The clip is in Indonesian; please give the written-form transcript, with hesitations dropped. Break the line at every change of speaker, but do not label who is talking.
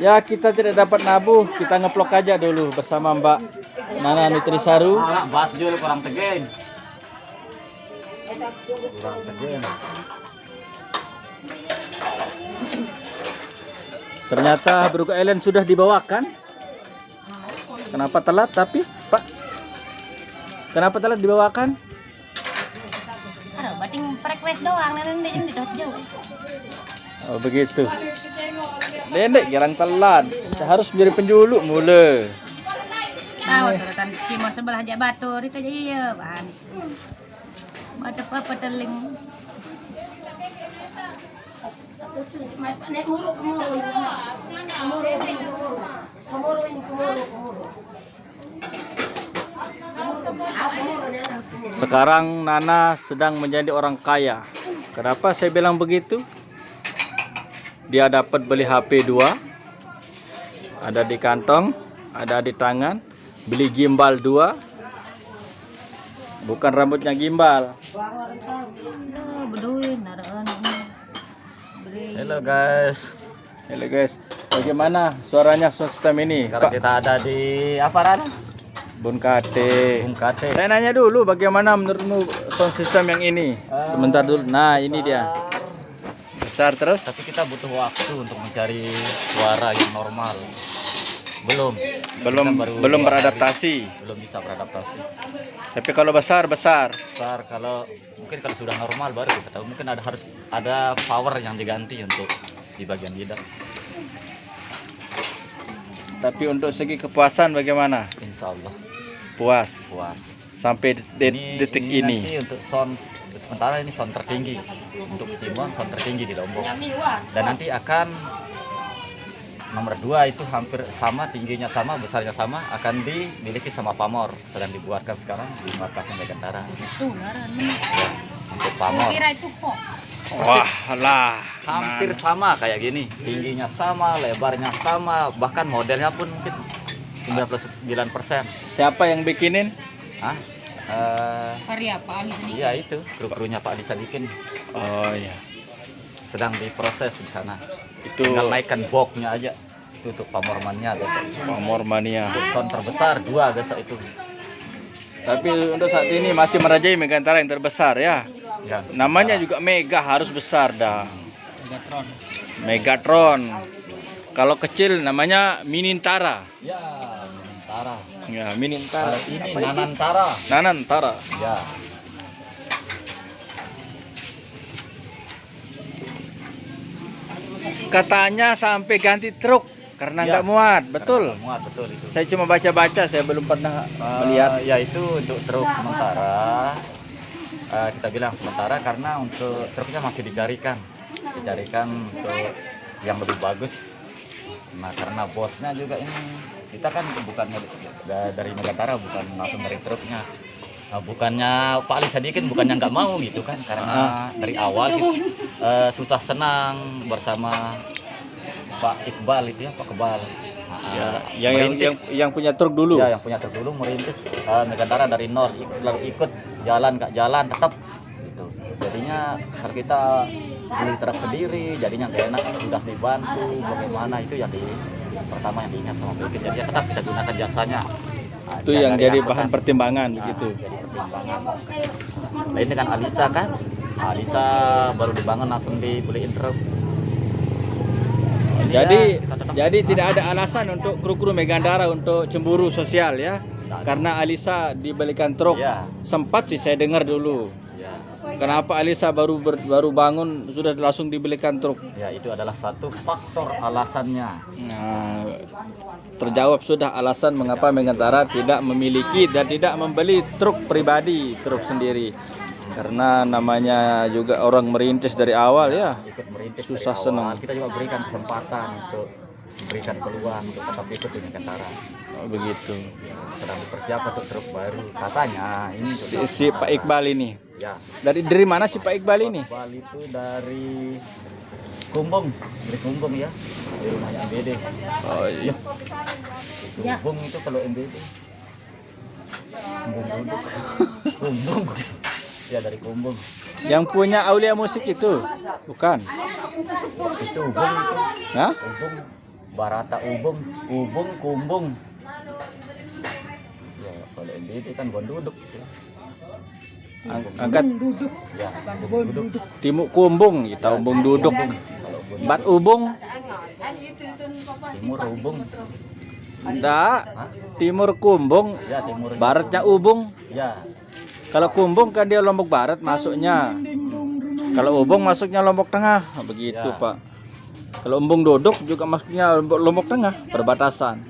Ya, kita tidak dapat nabuh, kita ngeplok aja dulu bersama Mbak Nana Nutrisaru.
Bas jul kurang tegen. Kurang tegen.
Ternyata Brugo Island sudah dibawakan. Kenapa telat tapi, Pak? Kenapa telat dibawakan?
Aduh, bating request doang, nanti ini jauh.
Oh, begitu. Dendek jarang telat. Kita harus menjadi penjuluk mula.
Tahu turutan cimon sebelah aja batur itu aja iya, bahan. Ada apa teling.
Sekarang Nana sedang menjadi orang kaya. Kenapa saya bilang begitu? Dia dapat beli HP 2. Ada di kantong, ada di tangan. Beli gimbal 2. Bukan rambutnya gimbal.
Halo guys.
Halo guys. Bagaimana suaranya sistem ini?
Sekarang kita ada di apa Ran?
Bun Kate.
Bung Kate.
Saya nanya dulu bagaimana menurutmu sound system yang ini? Sebentar dulu. Nah, ini dia. Besar terus.
Tapi kita butuh waktu untuk mencari suara yang normal. Belum beradaptasi.
Belum
bisa beradaptasi.
Tapi kalau besar
Besar kalau sudah normal baru kita tahu. Mungkin harus ada power yang diganti untuk di bagian lidah.
Tapi untuk segi kepuasan bagaimana?
Insya Allah
Puas
puas.
sampai detik ini.
Nanti untuk sound sementara ini sound tertinggi untuk Cimon, sound tertinggi di Lombok. Dan nanti akan nomor 2 itu hampir sama, tingginya sama, besarnya sama, akan dimiliki sama Pamor. Sedang dibuatkan sekarang di markasnya Megantara.
Tuh, ngaran.
Ya, untuk Pamor.
Kira itu Fox.
Wah lah,
Hampir sama kayak gini, tingginya sama, lebarnya sama, bahkan modelnya pun mungkin 99%.
siapa yang bikinin?
Hah?
Karya Pak Ali sedikit.
Iya itu, kru-krunya Pak Ali Sadikin
Oh iya,
sedang diproses di sana.
itu
Tinggal naikkan boxnya aja. Itu untuk pamormannya besok.
Pamor Mania.
Untuk sound terbesar 2 besok itu.
Tapi untuk saat ini masih merajai Megantara yang terbesar ya.
Ya,
Namanya juga Mega, harus besar dah. Megatron. Kalau kecil namanya Minintara.
Ya, Nantara.
Ya, Minintara.
Ini Nanantara.
Nanantara.
Ya.
Katanya sampai ganti truk karena nggak muat, betul?
Karena muat, betul itu.
Saya cuma baca-baca, saya belum pernah melihat.
Ya itu untuk truk sementara. Kita bilang sementara karena untuk truknya masih dicarikan untuk yang lebih bagus. Nah karena bosnya juga ini kita kan bukan dari Megantara, bukan langsung dari truknya. Nah, bukannya Pak Ali Sadikin bukannya nggak mau gitu kan, karena dari awal gitu, susah senang bersama Pak Iqbal itu ya, Pak Kebal.
Ya, yang punya truk dulu.
Ya, yang punya truk dulu merintis Megantara dari nol, selalu ikut jalan nggak jalan tetap gitu. Jadinya kalau kita beli truk sendiri, jadinya nggak enak, sudah dibantu bagaimana itu yang pertama yang diingat sama Bikin, jadi tetap kita gunakan jasanya. Nah,
Itu yang jadi bahan pertimbangan begitu.
Jadi pertimbangan. Nah, ini kan Alisa kan, Alisa baru dibangun langsung dibeliin truk. Ini
Jadi
ya, kita tetap-
jadi tidak ada alasan untuk kru-kru Megantara untuk cemburu sosial ya. Karena Alisa dibelikan truk.
Ya.
Sempat sih saya dengar dulu.
Ya.
Kenapa Alisa baru bangun sudah langsung dibelikan truk?
Ya, itu adalah satu faktor alasannya.
Nah, terjawab sudah alasan mengapa Megantara tidak memiliki dan tidak membeli truk pribadi, truk sendiri. Karena namanya juga orang merintis dari awal ya.
Ikut merintis
Susah
dari awal.
senang.
Kita juga berikan kesempatan untuk memberikan peluang untuk tetap ikut di Megantara.
Oh, begitu.
Sedang dipersiapkan untuk truk baru. Katanya ini untuk
Si Pak Iqbal ini.
ya.
Dari mana si Pak Iqbal ini?
Iqbal itu dari Kumbung, ya, di rumahnya MBD.
Oh iya.
Kumbung itu kalau MBD. Kumbung. Ya dari Kumbung.
Yang punya Aulia Musik itu? Bukan.
Itu Ubung itu.
Hah?
Ubung Barata ubung, ubung kumbung. Ya, kalau ini kan bon duduk.
Angkat
Duduk.
Ya,
Bon duduk.
timuk kumbung, kita umbung duduk.
kalau bon
Bat ubung,
timur ubung.
enggak. Timur kumbung,
Ya, timur.
baratnya ubung.
Ya,
Kalau kumbung kan dia Lombok Barat masuknya. Kalau ubung masuknya Lombok Tengah, begitu
Ya.
Pak. Kalau umbung duduk juga masuknya Lombok Tengah, perbatasan.